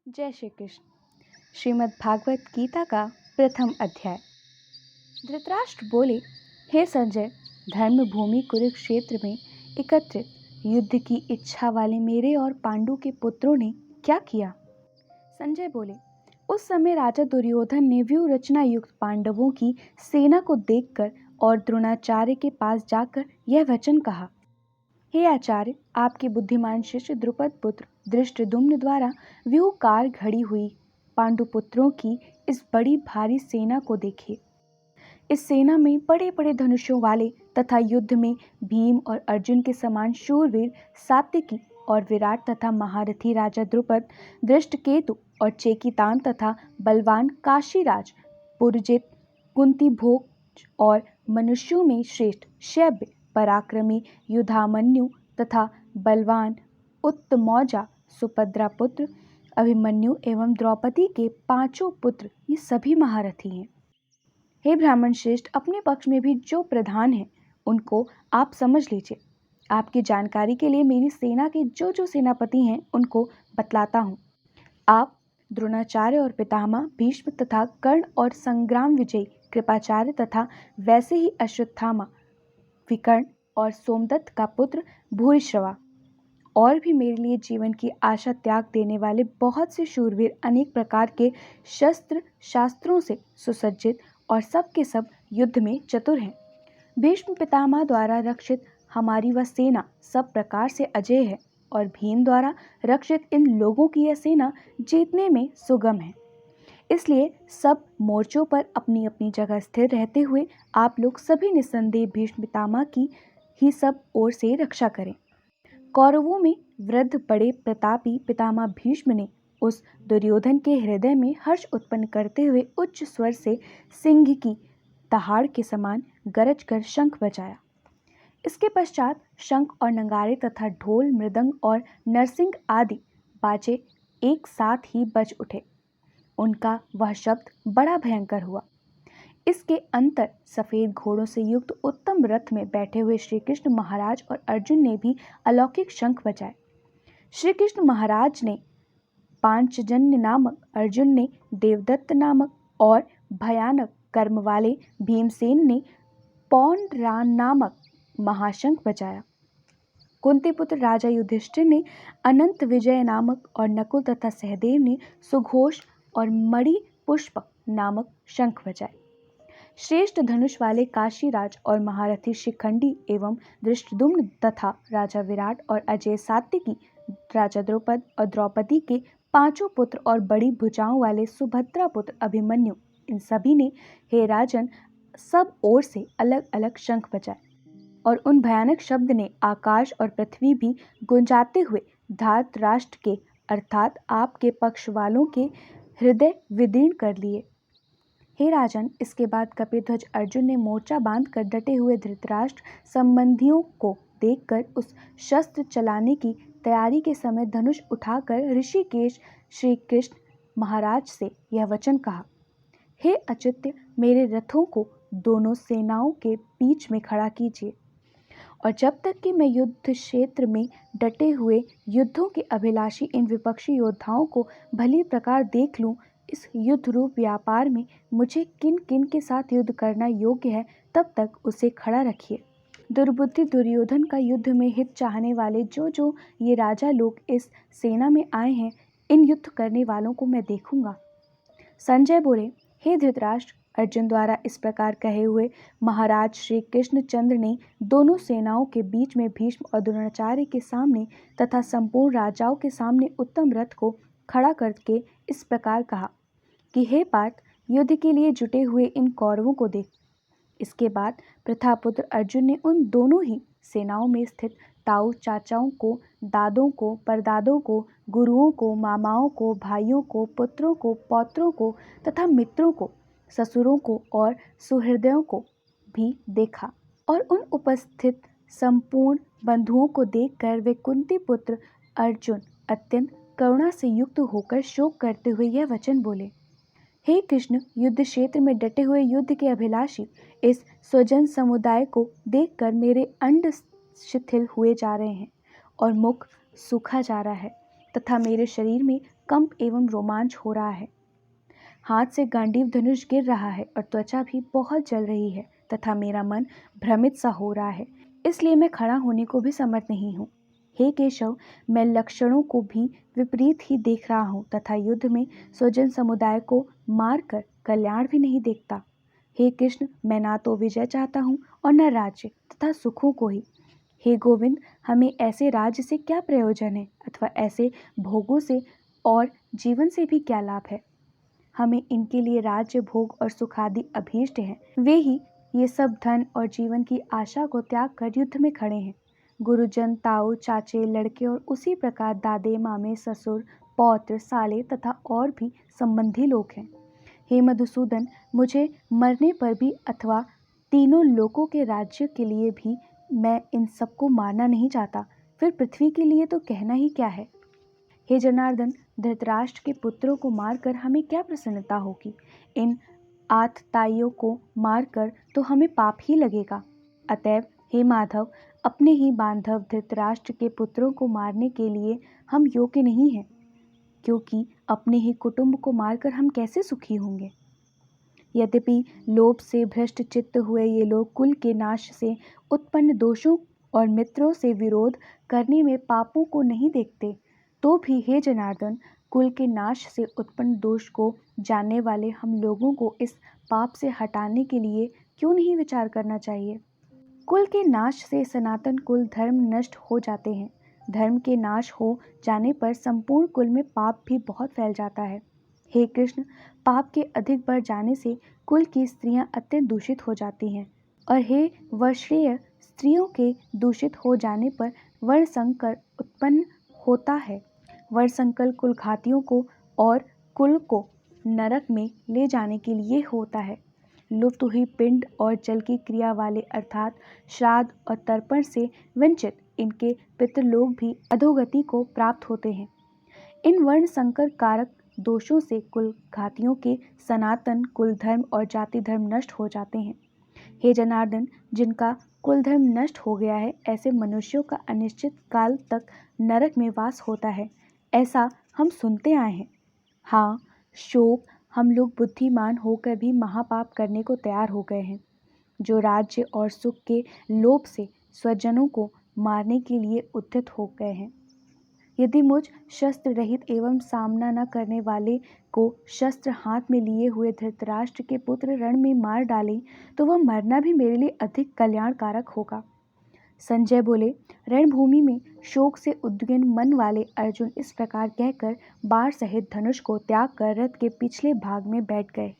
जय श्री कृष्ण। श्रीमद् भागवत गीता का प्रथम अध्याय। धृतराष्ट्र बोले, हे संजय, धर्म भूमि कुरुक्षेत्र में एकत्रित युद्ध की इच्छा वाले मेरे और पांडु के पुत्रों ने क्या किया? संजय बोले, उस समय राजा दुर्योधन ने व्यूह रचना युक्त पांडवों की सेना को देखकर और द्रोणाचार्य के पास जाकर यह वचन कहा, हे आचार्य, आपके बुद्धिमान शिष्य द्रुपद पुत्र धृष्टद्युम्न द्वारा व्यूहकार घड़ी हुई पांडुपुत्रों की इस बड़ी भारी सेना को देखिए। इस सेना में बड़े बड़े धनुषों वाले तथा युद्ध में भीम और अर्जुन के समान शूरवीर सात्विकी और विराट तथा महारथी राजा द्रुपद, दृष्टकेतु और चेकितान तथा बलवान काशीराज पुरजित, कुंती भोज और मनुष्यों में श्रेष्ठ शैब्य पराक्रमी युधामन्यु तथा बलवान उत्तमौजा सुभद्रा पुत्र अभिमन्यु एवं द्रौपदी के पांचों पुत्र, ये सभी महारथी हैं। हे ब्राह्मण श्रेष्ठ, अपने पक्ष में भी जो प्रधान हैं उनको आप समझ लीजिए। आपकी जानकारी के लिए मेरी सेना के जो जो सेनापति हैं उनको बतलाता हूँ। आप द्रोणाचार्य और पितामह भीष्म तथा कर्ण और संग्राम विजयी कृपाचार्य तथा वैसे ही अश्वत्थामा, विकर्ण और सोमदत्त का पुत्र भूरिश्रवा और भी मेरे लिए जीवन की आशा त्याग देने वाले बहुत से शूरवीर अनेक प्रकार के शस्त्र शास्त्रों से सुसज्जित और सब के सब युद्ध में चतुर हैं। भीष्म पितामह द्वारा रक्षित हमारी वह सेना सब प्रकार से अजेय है और भीम द्वारा रक्षित इन लोगों की यह सेना जीतने में सुगम है। इसलिए सब मोर्चों पर अपनी अपनी जगह स्थिर रहते हुए आप लोग सभी निस्संदेह भीष्म पितामह की ही सब ओर से रक्षा करें। कौरवों में वृद्ध बड़े प्रतापी पितामह भीष्म ने उस दुर्योधन के हृदय में हर्ष उत्पन्न करते हुए उच्च स्वर से सिंह की दहाड़ के समान गरज कर शंख बजाया। इसके पश्चात शंख और नगाड़े तथा ढोल मृदंग और नरसिंह आदि बाजे एक साथ ही बज उठे। उनका वह शब्द बड़ा भयंकर हुआ। इसके अंतर सफेद घोड़ों से युक्त उत्तम रथ में बैठे हुए श्री कृष्ण महाराज और अर्जुन ने भी अलौकिक शंख बजाए। श्री कृष्ण महाराज ने पांचजन्य नामक, अर्जुन ने देवदत्त नामक और भयानक कर्म वाले भीमसेन ने पौंड्रान नामक महाशंख बजाया। कुंती पुत्र राजा युधिष्ठिर ने अनंत विजय नामक और नकुल तथा सहदेव ने सुघोष और मणि पुष्पक नामक शंख बजाए। श्रेष्ठ धनुष वाले काशीराज और महारथी शिखंडी एवं धृष्टद्युम्न तथा राजा विराट और अजय सात्विकी राजा द्रुपद और द्रौपदी के पांचों पुत्र और बड़ी भुजाओं वाले सुभद्रा पुत्र अभिमन्यु, इन सभी ने हे राजन सब ओर से अलग अलग शंख बजाए और उन भयानक शब्द ने आकाश और पृथ्वी भी गुंजाते हुए धृतराष्ट्र के अर्थात आपके पक्ष वालों के हृदय विदीर्ण कर लिए। हे राजन, इसके बाद कपिध्वज अर्जुन ने मोर्चा बांधकर डटे हुए धृतराष्ट्र संबंधियों को देखकर उस शस्त्र चलाने की तैयारी के समय धनुष उठाकर ऋषिकेश श्री कृष्ण महाराज से यह वचन कहा, हे अच्युत, मेरे रथों को दोनों सेनाओं के बीच में खड़ा कीजिए और जब तक कि मैं युद्ध क्षेत्र में डटे हुए युद्धों के अभिलाषी इन विपक्षी योद्धाओं को भली प्रकार देख लूं, इस युद्ध रूप व्यापार में मुझे किन किन के साथ युद्ध करना योग्य है, तब तक उसे खड़ा रखिए। दुर्बुद्धि दुर्योधन का युद्ध में हित चाहने वाले जो जो ये राजा लोग इस सेना में आए हैं, इन युद्ध करने वालों को मैं देखूंगा। संजय बोले, हे धृतराष्ट्र, अर्जुन द्वारा इस प्रकार कहे हुए महाराज श्री कृष्णचंद्र ने दोनों सेनाओं के बीच में भीष्म और द्रोणाचार्य के सामने तथा संपूर्ण राजाओं के सामने उत्तम रथ को खड़ा करके इस प्रकार कहा कि हे पार्थ, युद्ध के लिए जुटे हुए इन कौरवों को देख। इसके बाद प्रथापुत्र अर्जुन ने उन दोनों ही सेनाओं में स्थित ताऊ चाचाओं को, दादों को, परदादों को, गुरुओं को, मामाओं को, भाइयों को, पुत्रों को, पौत्रों को तथा मित्रों को, ससुरों को और सुहृदयों को भी देखा और उन उपस्थित संपूर्ण बंधुओं को देखकर वे कुंती पुत्र अर्जुन अत्यंत करुणा से युक्त होकर शोक करते हुए यह वचन बोले, हे कृष्ण, युद्ध क्षेत्र में डटे हुए युद्ध के अभिलाषी इस स्वजन समुदाय को देखकर मेरे अंड शिथिल हुए जा रहे हैं और मुख सूखा जा रहा है तथा मेरे शरीर में कंप एवं रोमांच हो रहा है। हाथ से गांडीव धनुष गिर रहा है और त्वचा भी बहुत जल रही है तथा मेरा मन भ्रमित सा हो रहा है, इसलिए मैं खड़ा होने को भी समर्थ नहीं हूँ। हे केशव, मैं लक्षणों को भी विपरीत ही देख रहा हूँ तथा युद्ध में स्वजन समुदाय को मारकर कल्याण भी नहीं देखता। हे कृष्ण, मैं ना तो विजय चाहता हूँ और न राज्य तथा सुखों को ही। हे गोविंद, हमें ऐसे राज्य से क्या प्रयोजन है अथवा ऐसे भोगों से और जीवन से भी क्या लाभ है। हमें इनके लिए राज्य, भोग और सुख आदि अभीष्ट हैं। वे ही ये सब धन और जीवन की आशा को त्याग कर युद्ध में खड़े हैं। गुरुजन, ताऊ, चाचे, लड़के और उसी प्रकार दादे, मामे, ससुर, पौत्र, साले तथा और भी संबंधी लोग हैं। हे मधुसूदन, मुझे मरने पर भी अथवा तीनों लोकों के राज्य के लिए भी मैं इन सबको मारना नहीं चाहता, फिर पृथ्वी के लिए तो कहना ही क्या है। हे जनार्दन, धृतराष्ट्र के पुत्रों को मारकर हमें क्या प्रसन्नता होगी। इन आतताइयों को मारकर तो हमें पाप ही लगेगा। अतएव हे माधव, अपने ही बांधव धृतराष्ट्र के पुत्रों को मारने के लिए हम योग्य नहीं हैं, क्योंकि अपने ही कुटुंब को मारकर हम कैसे सुखी होंगे। यद्यपि लोभ से भ्रष्ट चित्त हुए ये लोग कुल के नाश से उत्पन्न दोषों और मित्रों से विरोध करने में पापों को नहीं देखते, तो भी हे जनार्दन, कुल के नाश से उत्पन्न दोष को जानने वाले हम लोगों को इस पाप से हटाने के लिए क्यों नहीं विचार करना चाहिए। कुल के नाश से सनातन कुल धर्म नष्ट हो जाते हैं। धर्म के नाश हो जाने पर संपूर्ण कुल में पाप भी बहुत फैल जाता है। हे कृष्ण, पाप के अधिक बढ़ जाने से कुल की स्त्रियां अत्यंत दूषित हो जाती हैं और हे वर्षीय, स्त्रियों के दूषित हो जाने पर वर्ण संकर उत्पन्न होता है। वर्ण संकर कुल घातियों को और कुल को नरक में ले जाने के लिए होता है। लुप्त हुई पिंड और जल की क्रिया वाले अर्थात श्राद्ध और तर्पण से वंचित इनके पितृलोक भी अधोगति को प्राप्त होते हैं। इन वर्ण संकर कारक दोषों से कुल घातियों के सनातन कुल धर्म और जाति धर्म नष्ट हो जाते हैं। हे जनार्दन, जिनका कुल धर्म नष्ट हो गया है, ऐसे मनुष्यों का अनिश्चित काल तक नरक में वास होता है, ऐसा हम सुनते आए हैं। हाँ, शोक, हम लोग बुद्धिमान होकर भी महापाप करने को तैयार हो गए हैं, जो राज्य और सुख के लोभ से स्वजनों को मारने के लिए उद्यत हो गए हैं। यदि मुझ शस्त्र रहित एवं सामना न करने वाले को शस्त्र हाथ में लिए हुए धृतराष्ट्र के पुत्र रण में मार डालें, तो वह मरना भी मेरे लिए अधिक कल्याणकारक होगा। संजय बोले, रणभूमि में शोक से उद्विग्न मन वाले अर्जुन इस प्रकार कहकर बाण सहित धनुष को त्याग कर रथ के पिछले भाग में बैठ गए।